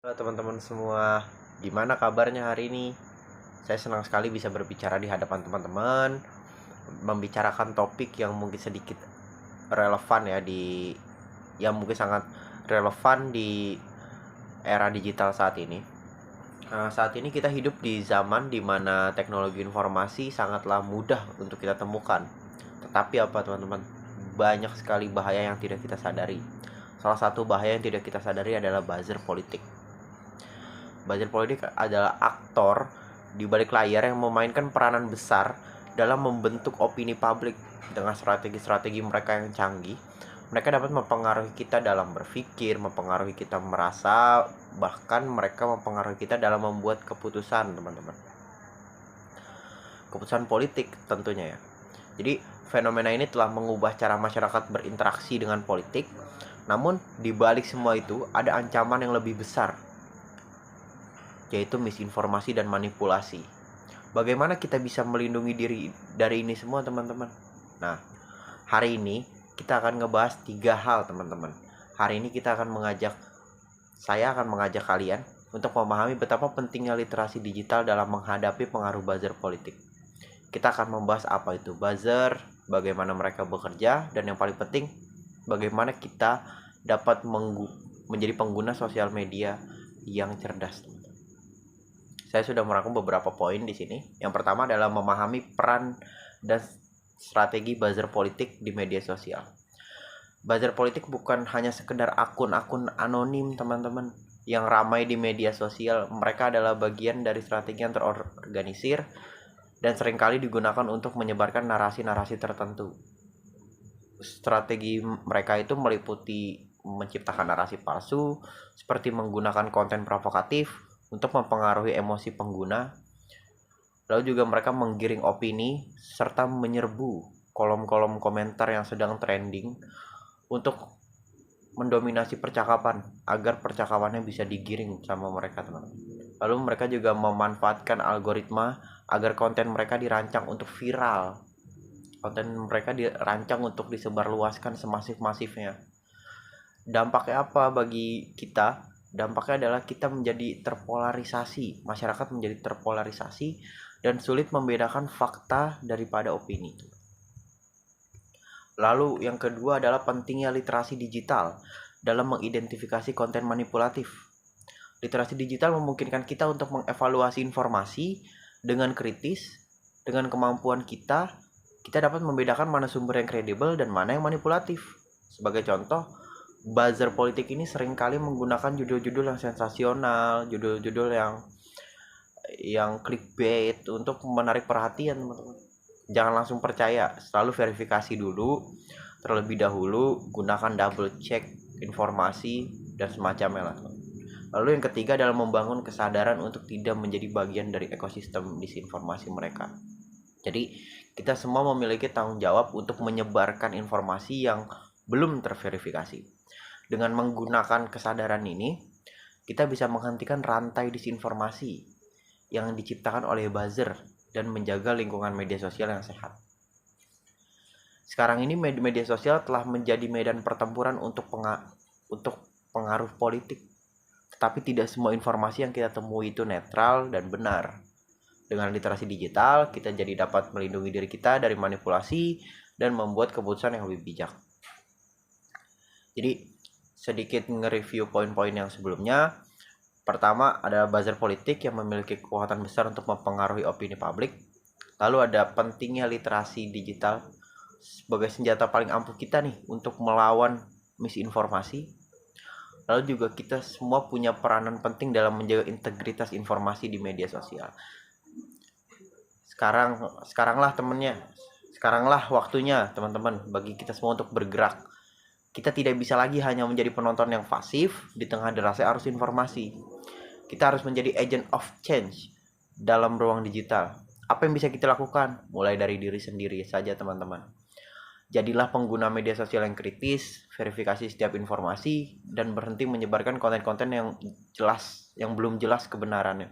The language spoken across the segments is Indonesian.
Halo teman-teman semua, gimana kabarnya hari ini? Saya senang sekali bisa berbicara di hadapan teman-teman, membicarakan topik yang mungkin sedikit relevan ya yang mungkin sangat relevan di era digital saat ini. Saat ini kita hidup di zaman di mana teknologi informasi sangatlah mudah untuk kita temukan. Tetapi apa teman-teman? Banyak sekali bahaya yang tidak kita sadari. Salah satu bahaya yang tidak kita sadari adalah buzzer politik. Buzzer politik adalah aktor di balik layar yang memainkan peranan besar dalam membentuk opini publik. Dengan strategi-strategi mereka yang canggih, mereka dapat mempengaruhi kita dalam berpikir, mempengaruhi kita merasa, bahkan mereka mempengaruhi kita dalam membuat keputusan, teman-teman. Keputusan politik tentunya ya. Jadi fenomena ini telah mengubah cara masyarakat berinteraksi dengan politik. Namun di balik semua itu ada ancaman yang lebih besar, yaitu misinformasi dan manipulasi. Bagaimana kita bisa melindungi diri dari ini semua, teman-teman? Nah, hari ini kita akan ngebahas 3 hal, teman-teman. Hari ini saya akan mengajak kalian untuk memahami betapa pentingnya literasi digital dalam menghadapi pengaruh buzzer politik. Kita akan membahas apa itu buzzer, bagaimana mereka bekerja, dan yang paling penting, bagaimana kita dapat menjadi pengguna sosial media yang cerdas. Saya sudah merangkum beberapa poin di sini. Yang pertama adalah memahami peran dan strategi buzzer politik di media sosial. Buzzer politik bukan hanya sekedar akun-akun anonim, teman-teman, yang ramai di media sosial. Mereka adalah bagian dari strategi yang terorganisir dan seringkali digunakan untuk menyebarkan narasi-narasi tertentu. Strategi mereka itu meliputi menciptakan narasi palsu, seperti menggunakan konten provokatif untuk mempengaruhi emosi pengguna. Lalu juga mereka menggiring opini serta menyerbu kolom-kolom komentar yang sedang trending untuk mendominasi percakapan agar percakapannya bisa digiring sama mereka, teman-teman. Lalu mereka juga memanfaatkan algoritma agar konten mereka dirancang untuk viral. Konten mereka dirancang untuk disebarluaskan semasif-masifnya. Dampaknya apa bagi kita? Dampaknya adalah kita menjadi terpolarisasi, masyarakat menjadi terpolarisasi dan sulit membedakan fakta daripada opini. Lalu yang kedua adalah pentingnya literasi digital dalam mengidentifikasi konten manipulatif. Literasi digital memungkinkan kita untuk mengevaluasi informasi dengan kritis. Dengan kemampuan kita dapat membedakan mana sumber yang kredibel dan mana yang manipulatif. Sebagai contoh, buzzer politik ini seringkali menggunakan judul-judul yang sensasional, judul-judul yang clickbait untuk menarik perhatian, teman-teman. Jangan langsung percaya, selalu verifikasi dulu terlebih dahulu, gunakan double check informasi dan semacamnya lah. Lalu yang ketiga adalah membangun kesadaran untuk tidak menjadi bagian dari ekosistem disinformasi mereka. Jadi kita semua memiliki tanggung jawab untuk menyebarkan informasi yang belum terverifikasi. Dengan menggunakan kesadaran ini, kita bisa menghentikan rantai disinformasi yang diciptakan oleh buzzer dan menjaga lingkungan media sosial yang sehat. Sekarang ini media sosial telah menjadi medan pertempuran untuk pengaruh politik. Tetapi tidak semua informasi yang kita temui itu netral dan benar. Dengan literasi digital, kita jadi dapat melindungi diri kita dari manipulasi dan membuat keputusan yang lebih bijak. Jadi sedikit nge-review poin-poin yang sebelumnya. Pertama adalah buzzer politik yang memiliki kekuatan besar untuk mempengaruhi opini publik. Lalu ada pentingnya literasi digital sebagai senjata paling ampuh kita nih untuk melawan misinformasi. Lalu juga kita semua punya peranan penting dalam menjaga integritas informasi di media sosial. Sekaranglah temennya. Sekaranglah waktunya, teman-teman, bagi kita semua untuk bergerak. Kita tidak bisa lagi hanya menjadi penonton yang pasif di tengah derasnya arus informasi. Kita harus menjadi agent of change dalam ruang digital. Apa yang bisa kita lakukan? Mulai dari diri sendiri saja, teman-teman. Jadilah pengguna media sosial yang kritis, verifikasi setiap informasi, dan berhenti menyebarkan konten-konten yang belum jelas kebenarannya.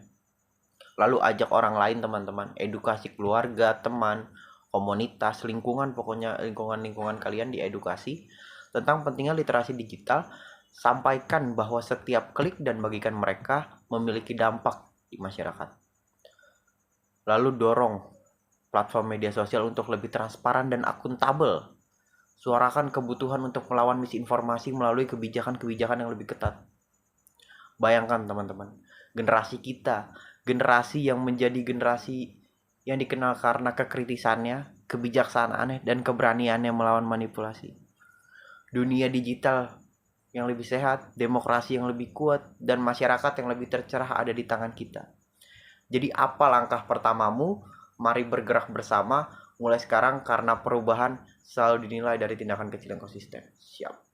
Lalu ajak orang lain, teman-teman, edukasi keluarga, teman, komunitas, lingkungan, pokoknya lingkungan kalian diedukasi tentang pentingnya literasi digital Sampaikan bahwa setiap klik dan bagikan mereka memiliki dampak di masyarakat. Lalu dorong platform media sosial untuk lebih transparan dan akuntabel. Suarakan kebutuhan untuk melawan misinformasi melalui kebijakan-kebijakan yang lebih ketat. Bayangkan teman-teman, generasi kita, generasi yang menjadi generasi yang dikenal karena kekritisannya, kebijaksanaannya, dan keberaniannya melawan manipulasi. Dunia digital yang lebih sehat, demokrasi yang lebih kuat, dan masyarakat yang lebih tercerah ada di tangan kita. Jadi apa langkah pertamamu? Mari bergerak bersama mulai sekarang, karena perubahan selalu dinilai dari tindakan kecil yang konsisten. Siap.